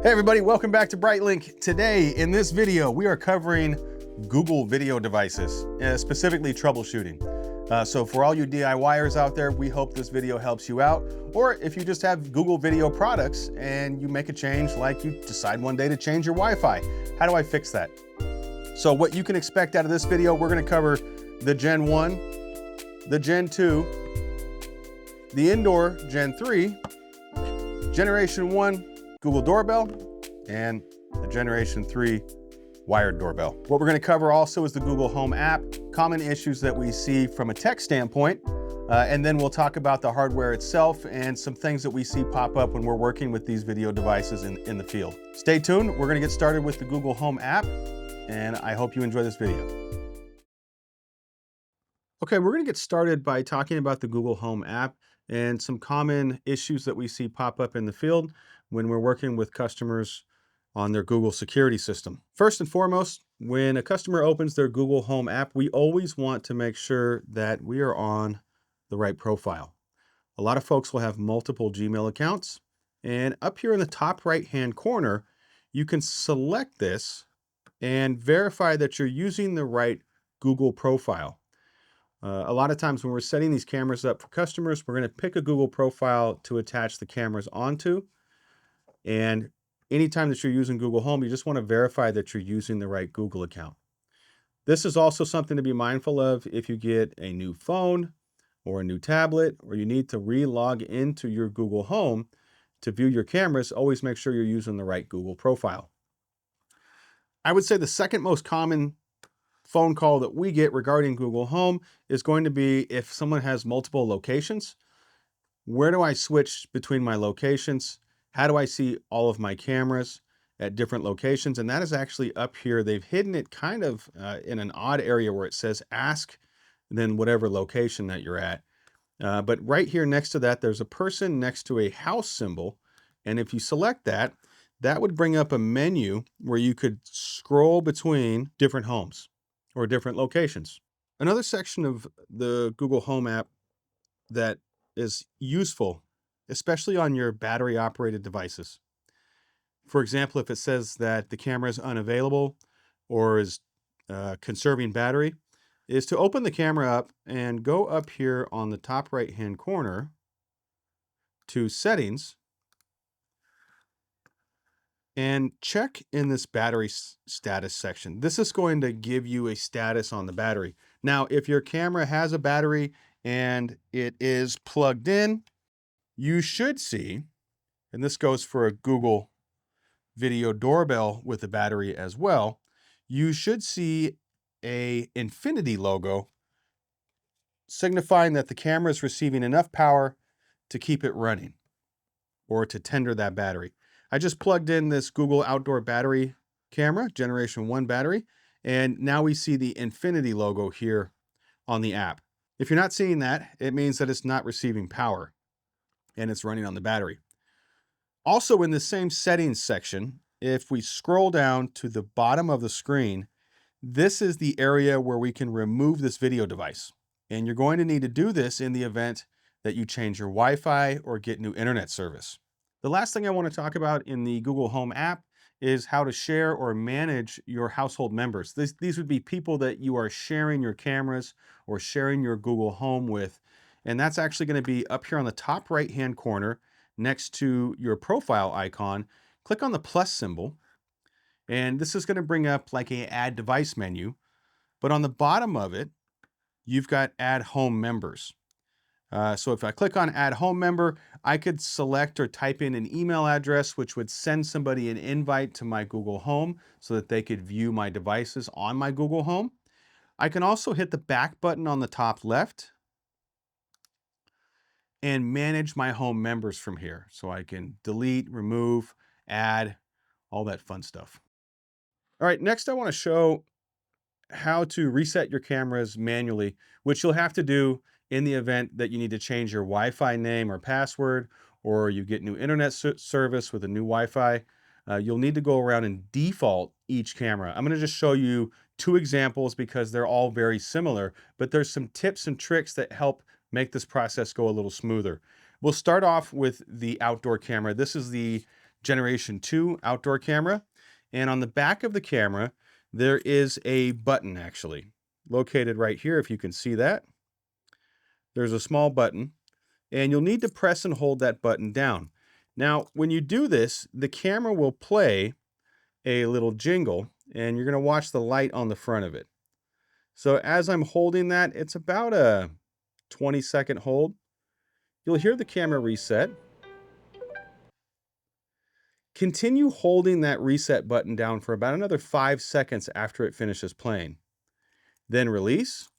Hey everybody, welcome back to BryteLink. Today in this video, we are covering Google video devices, specifically troubleshooting. So for all you DIYers out there, we hope this video helps you out. Or if you just have Google video products and you make a change, like you decide one day to change your Wi-Fi, how do I fix that? So what you can expect out of this video, we're gonna cover the Gen 1, the Gen 2, the indoor Gen 3, Generation 1 Google Doorbell, and the Generation 3 wired doorbell. What we're gonna cover also is the Google Home app, common issues that we see from a tech standpoint, and then we'll talk about the hardware itself and some things that we see pop up when we're working with these video devices in the field. Stay tuned, we're gonna get started with the Google Home app, and I hope you enjoy this video. Okay, we're gonna get started by talking about the Google Home app and some common issues that we see pop up in the field when we're working with customers on their Google security system. First and foremost, when a customer opens their Google Home app, we always want to make sure that we are on the right profile. A lot of folks will have multiple Gmail accounts, and up here in the top right-hand corner, you can select this and verify that you're using the right Google profile. A lot of times when we're setting these cameras up for customers, we're going to pick a Google profile to attach the cameras onto. And anytime that you're using Google Home, you just want to verify that you're using the right Google account. This is also something to be mindful of if you get a new phone or a new tablet, or you need to re-log into your Google Home to view your cameras. Always make sure you're using the right Google profile. I would say the second most common phone call that we get regarding Google Home is going to be if someone has multiple locations. Where do I switch between my locations? How do I see all of my cameras at different locations? And that is actually up here. They've hidden it kind of in an odd area where it says ask, then whatever location that you're at. But right here next to that, there's a person next to a house symbol. And if you select that, that would bring up a menu where you could scroll between different homes or different locations. Another section of the Google Home app that is useful, especially on your battery operated devices. For example, if it says that the camera is unavailable or is conserving battery, is to open the camera up and go up here on the top right hand corner to settings and check in this battery status section. This is going to give you a status on the battery. Now, if your camera has a battery and it is plugged in, you should see, and this goes for a Google video doorbell with a battery as well, you should see a infinity logo signifying that the camera is receiving enough power to keep it running or to tender that battery. I just plugged in this Google outdoor battery camera, Generation 1 battery, and now we see the infinity logo here on the app. If you're not seeing that, it means that it's not receiving power and it's running on the battery. Also in the same settings section, if we scroll down to the bottom of the screen, this is the area where we can remove this video device. And you're going to need to do this in the event that you change your Wi-Fi or get new internet service. The last thing I want to talk about in the Google Home app is how to share or manage your household members. These would be people that you are sharing your cameras or sharing your Google Home with. And that's actually going to be up here on the top right-hand corner next to your profile icon. Click on the plus symbol. And this is going to bring up like a add device menu. But on the bottom of it, you've got add home members. So if I click on add home member, I could select or type in an email address, which would send somebody an invite to my Google Home so that they could view my devices on my Google Home. I can also hit the back button on the top left and manage my home members from here. So I can delete, remove, add, all that fun stuff. All right, next I want to show how to reset your cameras manually, which you'll have to do in the event that you need to change your Wi-Fi name or password, or you get new internet service with a new Wi-Fi. You'll need to go around and default each camera. I'm going to just show you two examples because they're all very similar, but there's some tips and tricks that help make this process go a little smoother. We'll start off with the outdoor camera. This is the Generation 2 outdoor camera. And on the back of the camera, there is a button actually located right here. If you can see that, there's a small button and you'll need to press and hold that button down. Now, when you do this, the camera will play a little jingle and you're going to watch the light on the front of it. So as I'm holding that, it's about a 20-second hold. You'll hear the camera reset. Continue holding that reset button down for about another 5 seconds after it finishes playing. Then release.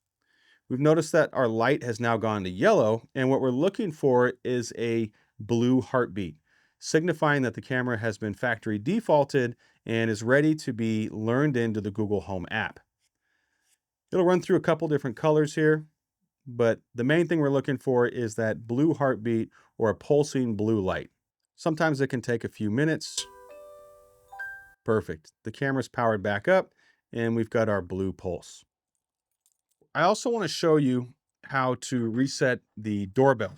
We've noticed that our light has now gone to yellow, and what we're looking for is a blue heartbeat, signifying that the camera has been factory defaulted and is ready to be learned into the Google Home app. It'll run through a couple different colors here, but the main thing we're looking for is that blue heartbeat or a pulsing blue light. Sometimes it can take a few minutes. Perfect. The camera's powered back up and we've got our blue pulse. I also want to show you how to reset the doorbell.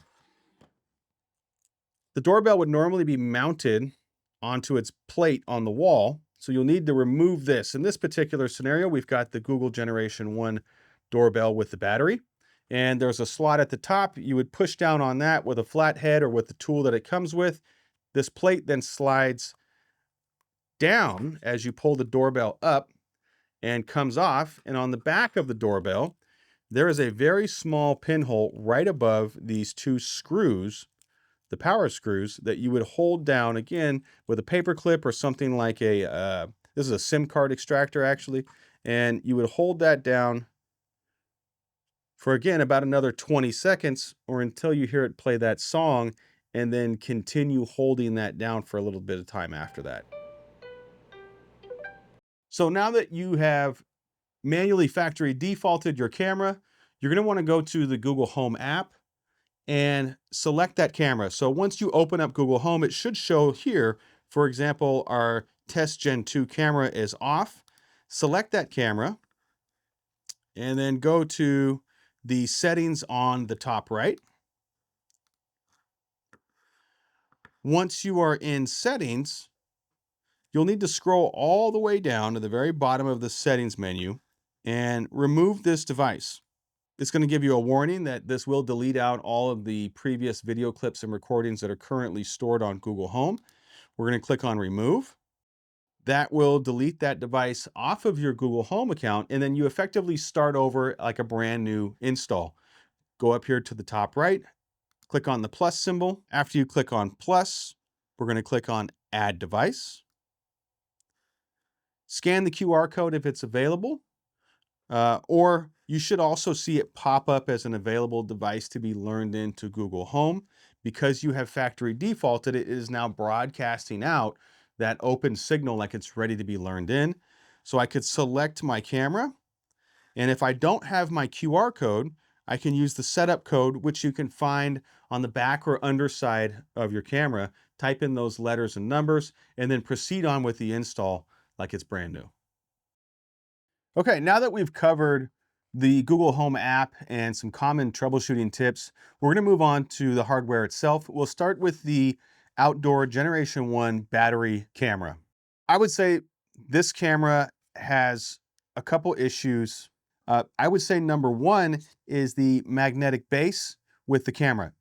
The doorbell would normally be mounted onto its plate on the wall, so you'll need to remove this. In this particular scenario, we've got the Google Generation 1 doorbell with the battery, and there's a slot at the top. You would push down on that with a flat head or with the tool that it comes with. This plate then slides down as you pull the doorbell up and comes off, and on the back of the doorbell, there is a very small pinhole right above these two screws, the power screws, that you would hold down again with a paper clip or something like this is a SIM card extractor actually, and you would hold that down for again about another 20 seconds or until you hear it play that song, and then continue holding that down for a little bit of time after that. So now that you have manually factory defaulted your camera, you're going to want to go to the Google Home app and select that camera. So once you open up Google Home, it should show here, for example, our Test Gen 2 camera is off. Select that camera and then go to the settings on the top right. Once you are in settings, you'll need to scroll all the way down to the very bottom of the settings menu and remove this device. It's going to give you a warning that this will delete out all of the previous video clips and recordings that are currently stored on Google Home. We're going to click on remove. That will delete that device off of your Google Home account, and then you effectively start over like a brand new install. Go up here to the top right, click on the plus symbol. After you click on plus, we're going to click on add device. Scan the QR code if it's available. Or you should also see it pop up as an available device to be learned into Google Home. Because you have factory defaulted, it is now broadcasting out that open signal like it's ready to be learned in. So I could select my camera, and if I don't have my QR code, I can use the setup code, which you can find on the back or underside of your camera. Type in those letters and numbers, and then proceed on with the install like it's brand new. Okay, now that we've covered the Google Home app and some common troubleshooting tips, we're going to move on to the hardware itself. We'll start with the outdoor Generation 1 battery camera. I would say this camera has a couple issues. I would say number one is the magnetic base with the camera.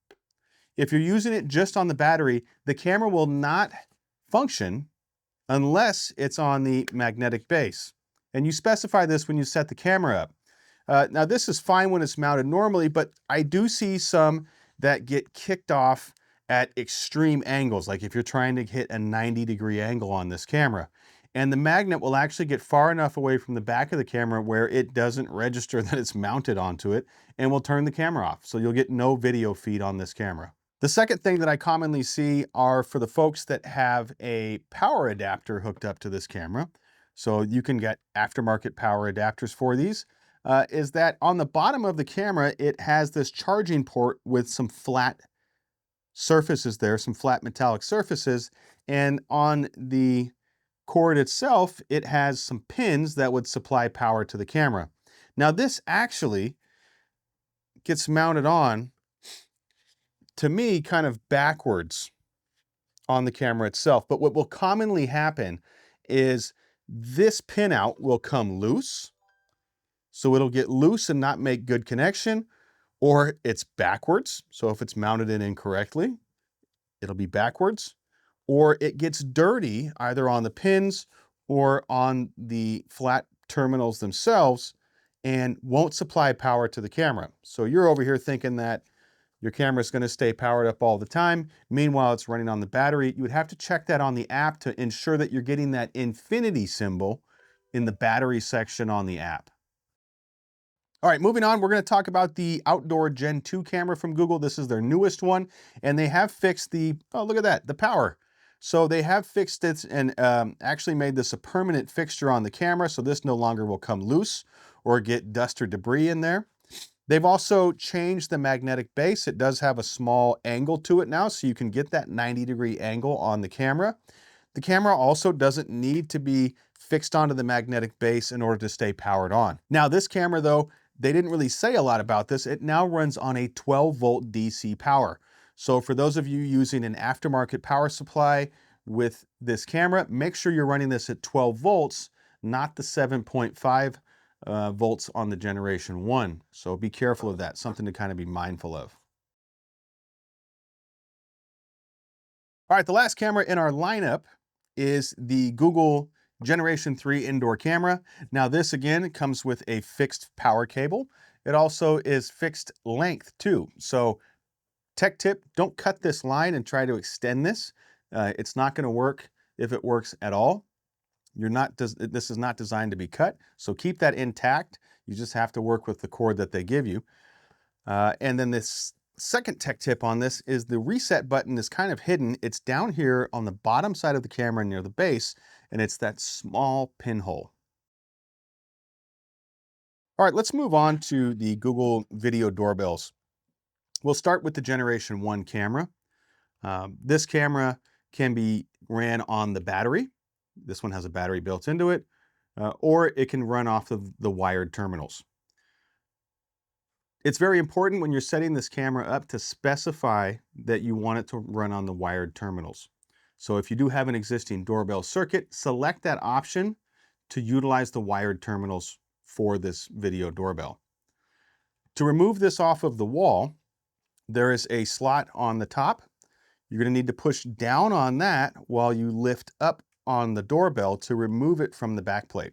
If you're using it just on the battery, the camera will not function unless it's on the magnetic base. And you specify this when you set the camera up. Now this is fine when it's mounted normally, but I do see some that get kicked off at extreme angles, like if you're trying to hit a 90-degree angle on this camera. And the magnet will actually get far enough away from the back of the camera where it doesn't register that it's mounted onto it and will turn the camera off. So you'll get no video feed on this camera. The second thing that I commonly see are for the folks that have a power adapter hooked up to this camera. So you can get aftermarket power adapters for these. Is that on the bottom of the camera, it has this charging port with some flat surfaces there, some flat metallic surfaces. And on the cord itself, it has some pins that would supply power to the camera. Now this actually gets mounted on, to me, kind of backwards on the camera itself. But what will commonly happen is this pinout will come loose. So it'll get loose and not make good connection, or it's backwards. So if it's mounted in incorrectly, it'll be backwards, or it gets dirty either on the pins or on the flat terminals themselves and won't supply power to the camera. So you're over here thinking that your camera is going to stay powered up all the time. Meanwhile, it's running on the battery. You would have to check that on the app to ensure that you're getting that infinity symbol in the battery section on the app. All right, moving on, we're going to talk about the Outdoor Gen 2 camera from Google. This is their newest one, and they have fixed the, oh, look at that, the power. So they have fixed it and actually made this a permanent fixture on the camera, so this no longer will come loose or get dust or debris in there. They've also changed the magnetic base. It does have a small angle to it now, so you can get that 90-degree angle on the camera. The camera also doesn't need to be fixed onto the magnetic base in order to stay powered on. Now, this camera, though, they didn't really say a lot about this. It now runs on a 12-volt DC power. So for those of you using an aftermarket power supply with this camera, make sure you're running this at 12 volts, not the 7.5 volts on the Generation 1. So be careful of that, something to kind of be mindful of. All right, the last camera in our lineup is the Google Generation 3 indoor camera. Now this again comes with a fixed power cable. It also is fixed length too. So tech tip, don't cut this line and try to extend this. It's not going to work if it works at all. This is not designed to be cut, so keep that intact. You just have to work with the cord that they give you. And then this second tech tip on this is the reset button is kind of hidden. It's down here on the bottom side of the camera near the base, and it's that small pinhole. All right, let's move on to the Google video doorbells. We'll start with the Generation 1 camera. This camera can be ran on the battery. This one has a battery built into it, or it can run off of the wired terminals. It's very important when you're setting this camera up to specify that you want it to run on the wired terminals. So if you do have an existing doorbell circuit, select that option to utilize the wired terminals for this video doorbell. To remove this off of the wall, there is a slot on the top. You're going to need to push down on that while you lift up on the doorbell to remove it from the backplate.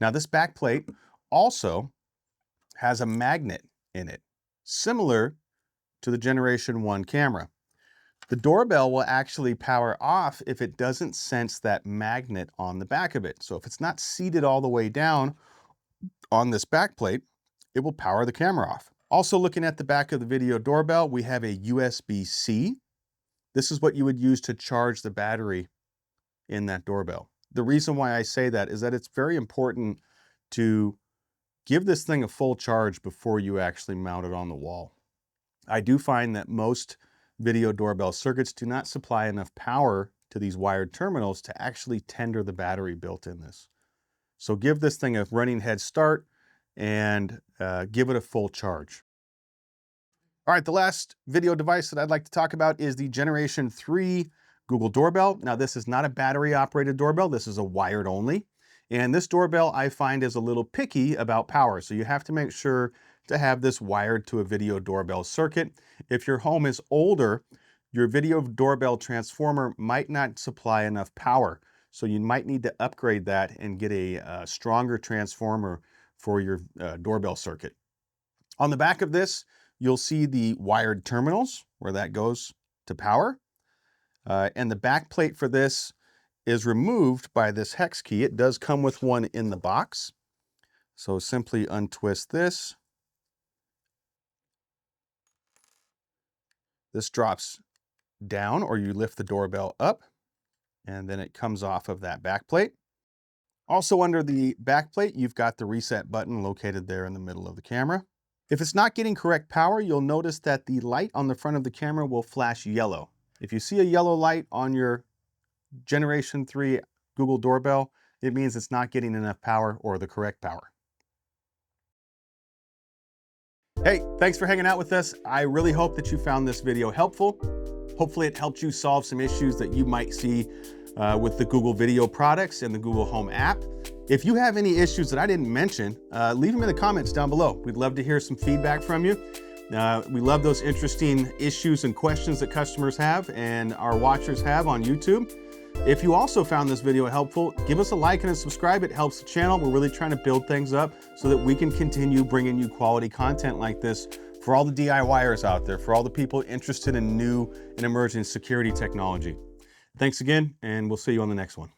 Now this backplate also has a magnet in it, similar to the Generation 1 camera. The doorbell will actually power off if it doesn't sense that magnet on the back of it. So if it's not seated all the way down on this backplate, it will power the camera off. Also looking at the back of the video doorbell, we have a USB-C. This is what you would use to charge the battery in that doorbell. The reason why I say that is that it's very important to give this thing a full charge before you actually mount it on the wall. I do find that most video doorbell circuits do not supply enough power to these wired terminals to actually tender the battery built in this. So give this thing a running head start and give it a full charge. All right, the last video device that I'd like to talk about is the Generation 3 Google Doorbell. Now this is not a battery operated doorbell, this is a wired only. And this doorbell I find is a little picky about power. So you have to make sure to have this wired to a video doorbell circuit. If your home is older, your video doorbell transformer might not supply enough power. So you might need to upgrade that and get a stronger transformer for your doorbell circuit. On the back of this, you'll see the wired terminals where that goes to power. And the back plate for this is removed by this hex key. It does come with one in the box. So simply untwist this. This drops down, or you lift the doorbell up, and then it comes off of that back plate. Also under the back plate, you've got the reset button located there in the middle of the camera. If it's not getting correct power, you'll notice that the light on the front of the camera will flash yellow. If you see a yellow light on your Generation 3 Google Doorbell, it means it's not getting enough power or the correct power. Hey, thanks for hanging out with us. I really hope that you found this video helpful. Hopefully it helped you solve some issues that you might see with the Google Video products and the Google Home app. If you have any issues that I didn't mention, leave them in the comments down below. We'd love to hear some feedback from you. We love those interesting issues and questions that customers have and our watchers have on YouTube. If you also found this video helpful, give us a like and a subscribe. It helps the channel. We're really trying to build things up so that we can continue bringing you quality content like this for all the DIYers out there, for all the people interested in new and emerging security technology. Thanks again, and we'll see you on the next one.